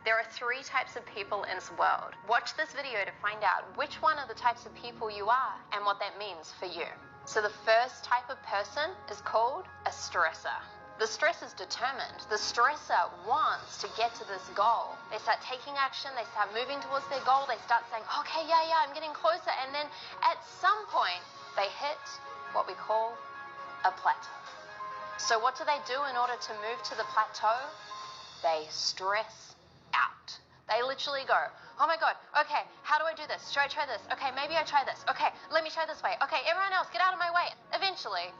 There are 3 types of people in this world. Watch this video to find out which one of the types of people you are and what that means for you. So the first type of person is called a stressor. The stress is determined. The stressor wants to get to this goal. They start taking action, they start moving towards their goal, they start saying, okay, yeah, I'm getting closer, and then at some point, they hit what we call a plateau. So what do they do in order to move to the plateau? They stress out. They literally go, oh my God, okay, how do I do this? Should I try this? Okay, maybe I try this. Okay, let me try this way. Okay, everyone else, get out of my way. Eventually,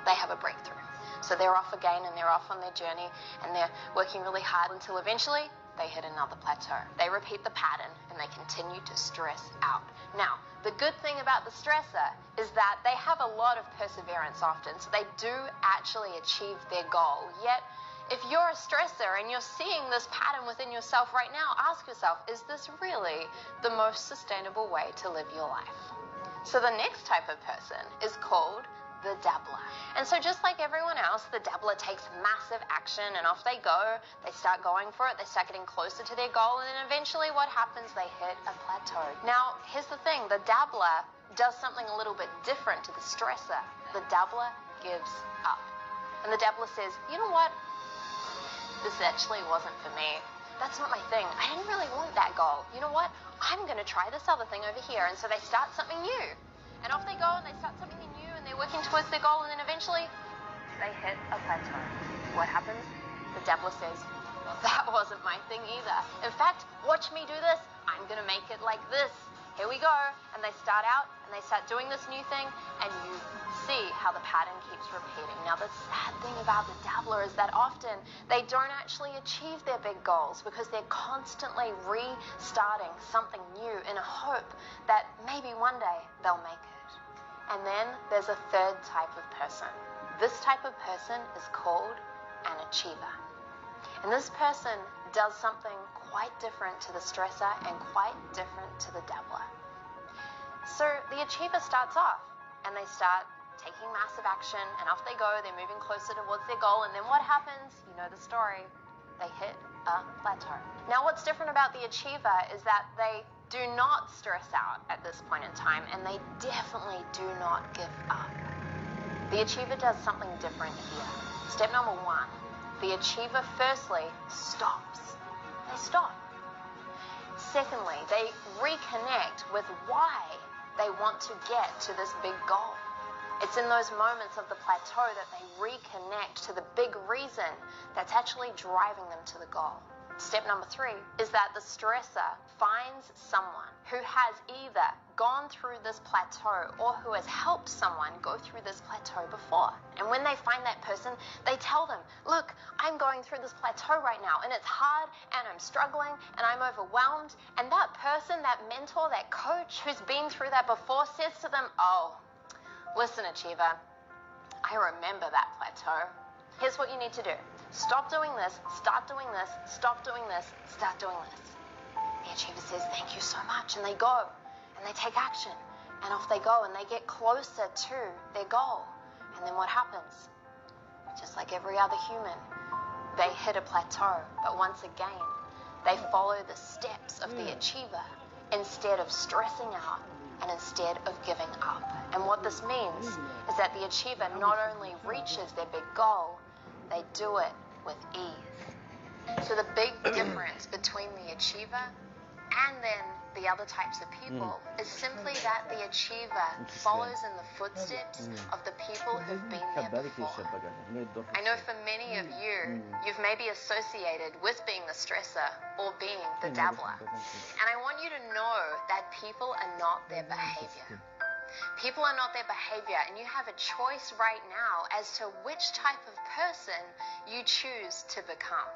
they have a breakthrough. So they're off again and they're off on their journey and they're working really hard until eventually they hit another plateau. They repeat the pattern and they continue to stress out. Now, the good thing about the stressor is that they have a lot of perseverance often, so they do actually achieve their goal. Yet, if you're a stressor and you're seeing this pattern within yourself right now, ask yourself, is this really the most sustainable way to live your life? So the next type of person is called the dabbler. And so just like everyone else, the dabbler takes massive action and off they go. They start going for it. They start getting closer to their goal. And then eventually what happens? They hit a plateau. Now, here's the thing. The dabbler does something a little bit different to the stressor. The dabbler gives up. And the dabbler says, you know what? This actually wasn't for me. That's not my thing. I didn't really want that goal. You know what? I'm going to try this other thing over here. And so they start something new. And off they go and they start something new and they're working towards their goal and then eventually they hit a plateau. What happens? The dabbler says, well, that wasn't my thing either. In fact, watch me do this. I'm going to make it like this. Here we go. And they start out and they start doing this new thing and you see how the pattern keeps repeating. Now, the sad thing about the dabbler is that often they don't actually achieve their big goals because they're constantly restarting something new in a hope that maybe one day they'll make it. And then there's a third type of person. This type of person is called an achiever. And this person does something quite different to the stressor and quite different to the dabbler. So the achiever starts off and they start taking massive action and off they go, they're moving closer towards their goal, and then what happens? You know the story. They hit a plateau. Now what's different about the achiever is that they do not stress out at this point in time and they definitely do not give up. The achiever does something different here. Step number 1, the achiever firstly stops. They stop. Secondly, they reconnect with why they want to get to this big goal. It's in those moments of the plateau that they reconnect to the big reason that's actually driving them to the goal. Step number 3 is that the stressor finds someone who has either gone through this plateau or who has helped someone go through this plateau before. And when they find that person, they tell them, look, I'm going through this plateau right now and it's hard and I'm struggling and I'm overwhelmed. And that person, that mentor, that coach who's been through that before says to them, oh, listen, achiever, I remember that plateau. Here's what you need to do. Stop doing this, start doing this, stop doing this, start doing this. The achiever says, thank you so much. And they go and they take action and off they go and they get closer to their goal. And then what happens? Just like every other human, they hit a plateau. But once again, they follow the steps of the achiever instead of stressing out and instead of giving up. And what this means is that the achiever not only reaches their big goal, they do it with ease. So the big difference between the achiever and then the other types of people is simply that the achiever follows in the footsteps of the people who've been there before. I know for many of you, you've maybe associated with being the stressor or being the dabbler. And I want you to know that people are not their behavior. People are not their behavior, and you have a choice right now as to which type of person you choose to become.